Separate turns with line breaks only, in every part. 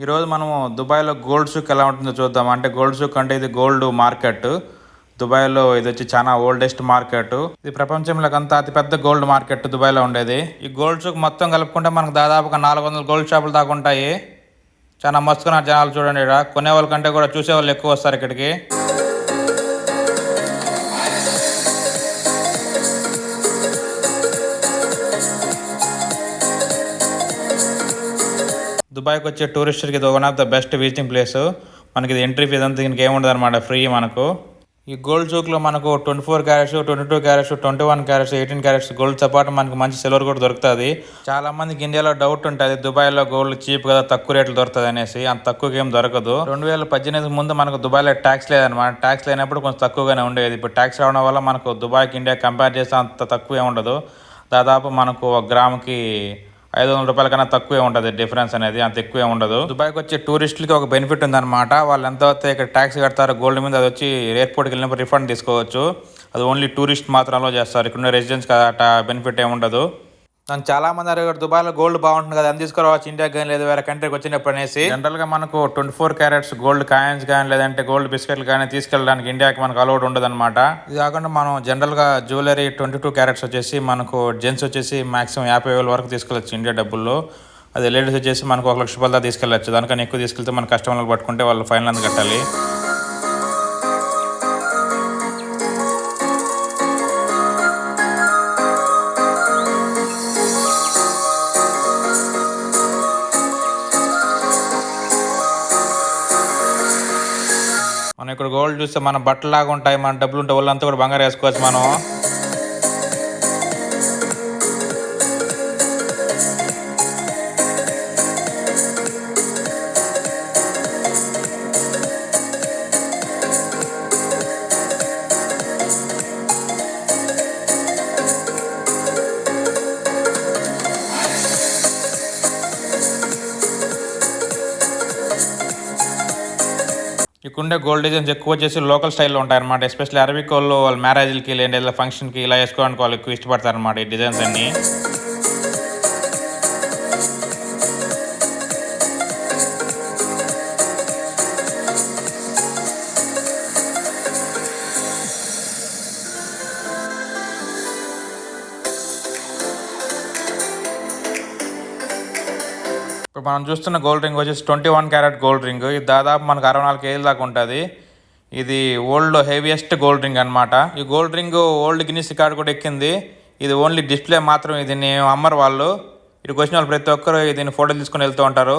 ఈరోజు మనము దుబాయ్లో గోల్డ్ సూక్ ఎలా ఉంటుందో చూద్దాం. అంటే గోల్డ్ సూక్ అంటే ఇది గోల్డ్ మార్కెట్. దుబాయ్లో ఇది వచ్చి చాలా ఓల్డెస్ట్ మార్కెట్. ఇది ప్రపంచంలో అంతా అతిపెద్ద గోల్డ్ మార్కెట్ దుబాయ్లో ఉండేది. ఈ గోల్డ్ సూక్ మొత్తం కలుపుకుంటే మనకు దాదాపుగా 400 గోల్డ్ షాపులు దాకా ఉంటాయి. చాలా మస్తుగా జనాలు చూడండి, ఇక్కడ కొనేవాళ్ళ కంటే కూడా చూసేవాళ్ళు ఎక్కువ వస్తారు ఇక్కడికి. దుబాయ్కి వచ్చే టూరిస్టర్కి ఇది one of the best visiting place. మనకి ఇది ఎంట్రీ ఫీజ్ అంతా దీనికి ఏముండదు అనమాట, ఫ్రీ మనకు. ఈ గోల్డ్ సూక్లో మనకు 24 క్యారెట్స్, 22 క్యారెట్స్, 21 క్యారెట్స్, 18 క్యారెట్స్ గోల్డ్తో పాటు మనకు మంచి సిల్వర్ కూడా దొరుకుతుంది. చాలా మందికి ఇండియాలో డౌట్ ఉంటుంది దుబాయ్లో గోల్డ్ చీప్ కదా, తక్కువ రేట్లు దొరుకుతుంది అనేసి. అంత తక్కువగా ఏం దొరకదు. 2018 ముందు మనకు దుబాయ్లో ట్యాక్స్ లేదనమాట. ట్యాక్స్ లేనప్పుడు కొంచెం తక్కువగానే ఉండేది. ఇప్పుడు ట్యాక్స్ రావడం వల్ల మనకు దుబాయ్కి ఇండియా కంపేర్ చేస్తే అంత తక్కువ ఏమి ఉండదు. దాదాపు మనకు ఒక గ్రాముకి 500 రూపాయల కన్నా తక్కువే ఉంటుంది డిఫరెన్స్ అనేది, అంత ఎక్కువే ఉండదు. దుబాయ్కి వచ్చే టూరిస్టులకి ఒక బెనిఫిట్ ఉందన్నమాట. వాళ్ళు ఎంత వస్తే ఇక్కడ ట్యాక్స్ కడతారు గోల్డ్ మీద, అది వచ్చి ఎయిర్పోర్ట్కి వెళ్ళినప్పుడు రిఫండ్ తీసుకోవచ్చు. అది ఓన్లీ టూరిస్ట్ మాత్రం అలో చేస్తారు. ఇక్కడ రెసిడెన్స్ కదా, అట్లా బెనిఫిట్ ఏమి ఉండదు. నన్ను చాలా మంది అడిగారు దుబాయ్లో గోల్డ్ బాగుంటుంది కదా, అని తీసుకురావచ్చు ఇండియాకి కానీ లేదు వేరే కంట్రీకి వచ్చినప్పుడు అనేసి. జనరల్గా మనకు 24 క్యారెట్స్ గోల్డ్ కాయిన్స్ కానీ లేదంటే గోల్డ్ బిస్కెట్లు కానీ తీసుకెళ్ళడానికి ఇండియాకి మనకు అలౌడ్ ఉండదు అనమాట. ఇది కాకుండా మనం జనరల్గా జ్యువెలరీ 22 క్యారెట్స్ వచ్చేసి మనకు జెంట్స్ వచ్చేసి మాక్సిమం 50,000 వరకు తీసుకెళ్ళచ్చు ఇండియా డబ్బుల్లో. అది లేడీస్ వచ్చేసి మనకు 1 లక్ష రూపాయల దాకా తీసుకెళ్ళచ్చు. దానికన్నా ఎక్కువ తీసుకెళ్తే మన కస్టమర్లకు పట్టుకుంటే వాళ్ళు ఫైనల్ అంత కట్టాలి. మనం ఇక్కడ గోల్డ్ చూస్తే మన బట్టలాగా ఉంటాయి, మన డబ్బులు ఉంటే వాళ్ళంతా కూడా బంగారు వేసుకోవచ్చు మనం. ఇక్కడే గోల్డ్ డిజైన్స్ ఎక్కువ వచ్చేసి లోకల్ స్టైల్లో ఉంటాయి అనమాట. ఎస్పెషల్లీ అరబిక్ వాళ్ళు వాళ్ళ మ్యారేజ్లకి లేదంటే ఏదైనా ఫంక్షన్కి ఇలా వేసుకోవడానికి వాళ్ళు ఎక్కువ ఇష్టపడతారు అనమాట ఈ డిజైన్స్ అన్ని. ఇప్పుడు మనం చూస్తున్న గోల్డ్ రింగ్ వచ్చేసి 21 క్యారెట్ గోల్డ్ రింగ్. ఇది దాదాపు మనకు 64 కేజీల దాకా ఉంటుంది. ఇది వరల్డ్లో హెవీయెస్ట్ గోల్డ్ రింగ్ అనమాట. ఈ gold ring world Guinness record కూడా ఎక్కింది. ఇది ఓన్లీ డిస్ప్లే మాత్రం, దీన్ని అమ్మరు వాళ్ళు. ఇక్కడికి వచ్చిన వాళ్ళు ప్రతి ఒక్కరు దీన్ని ఫోటోలు తీసుకొని వెళ్తూ ఉంటారు.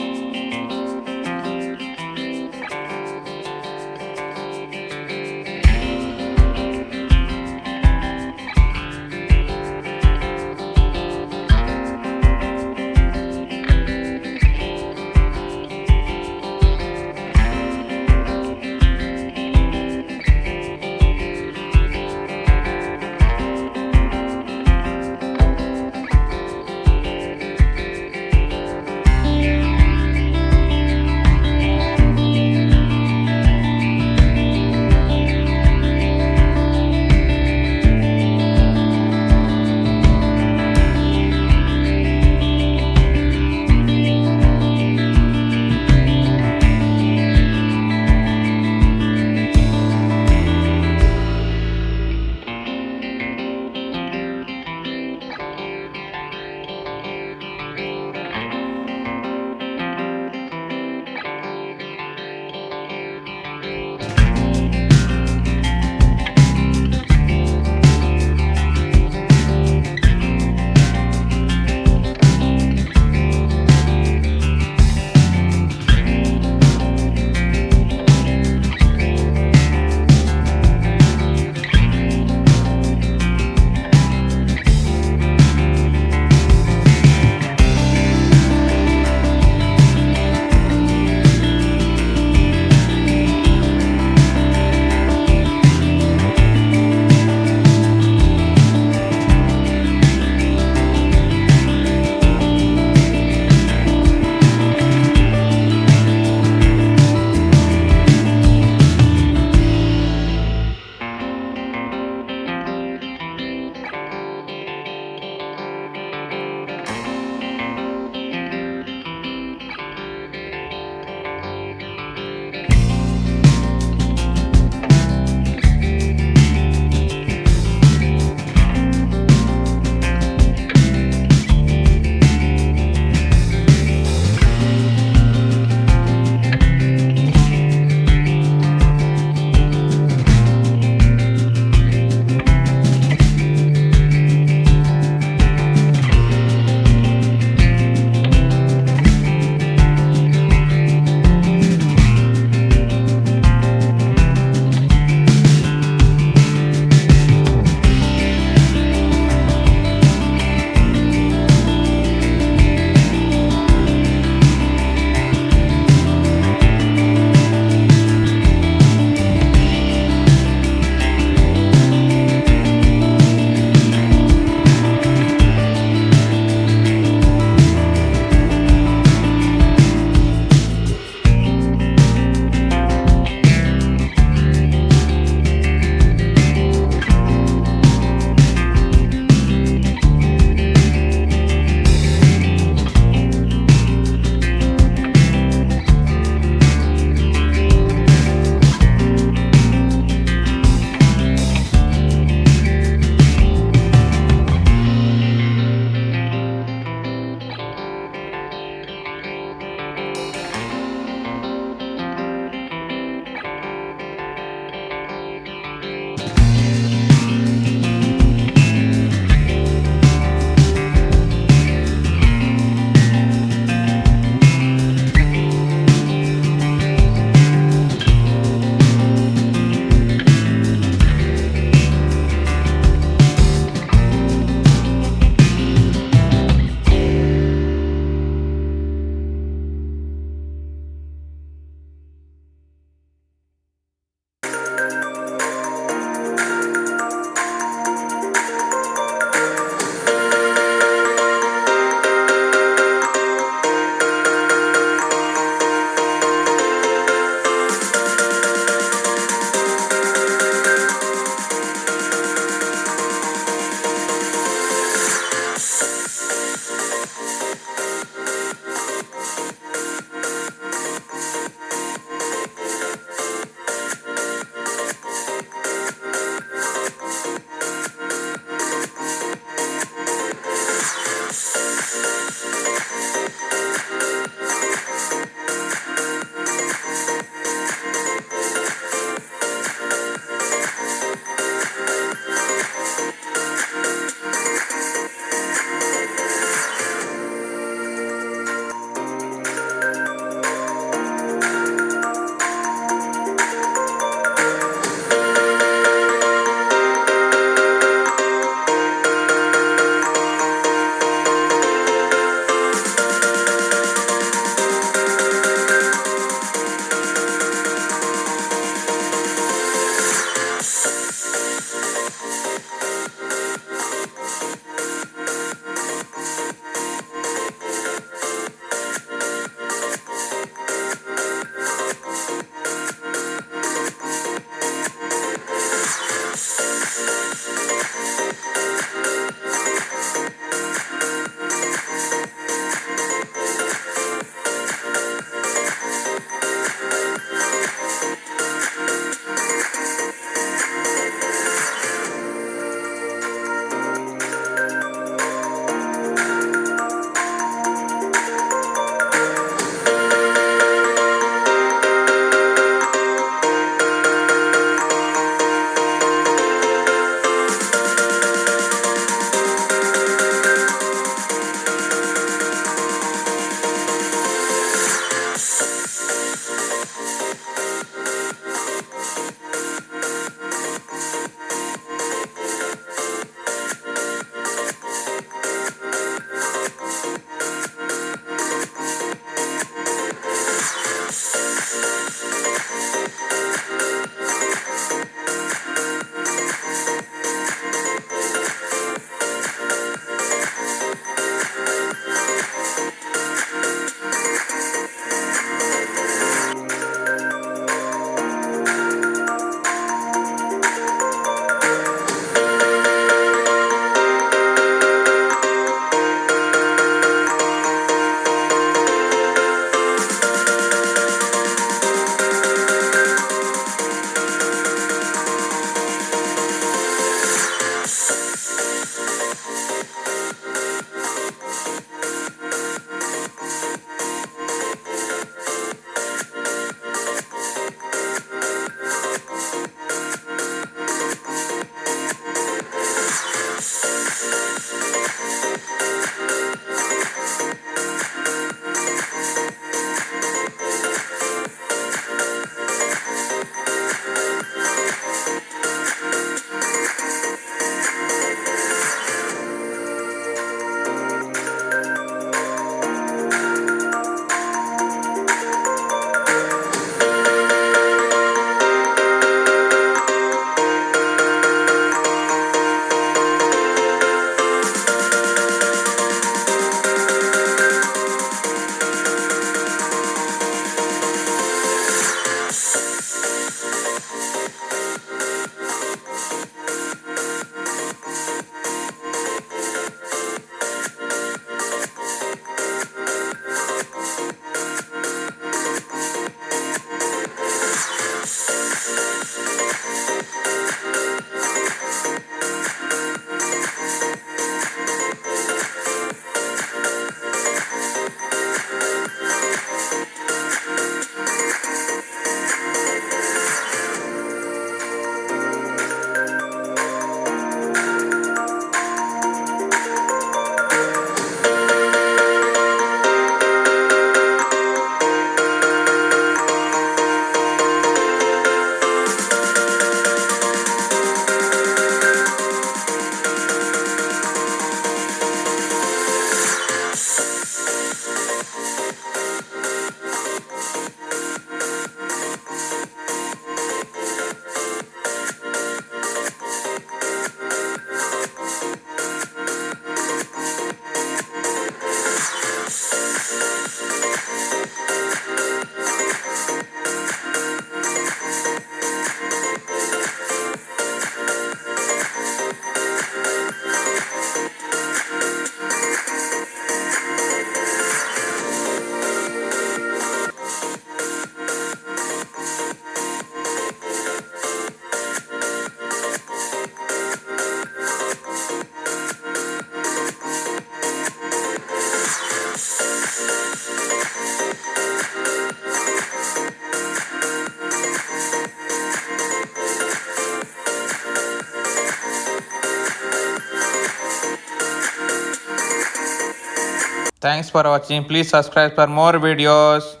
Thanks for watching. Please subscribe for more videos.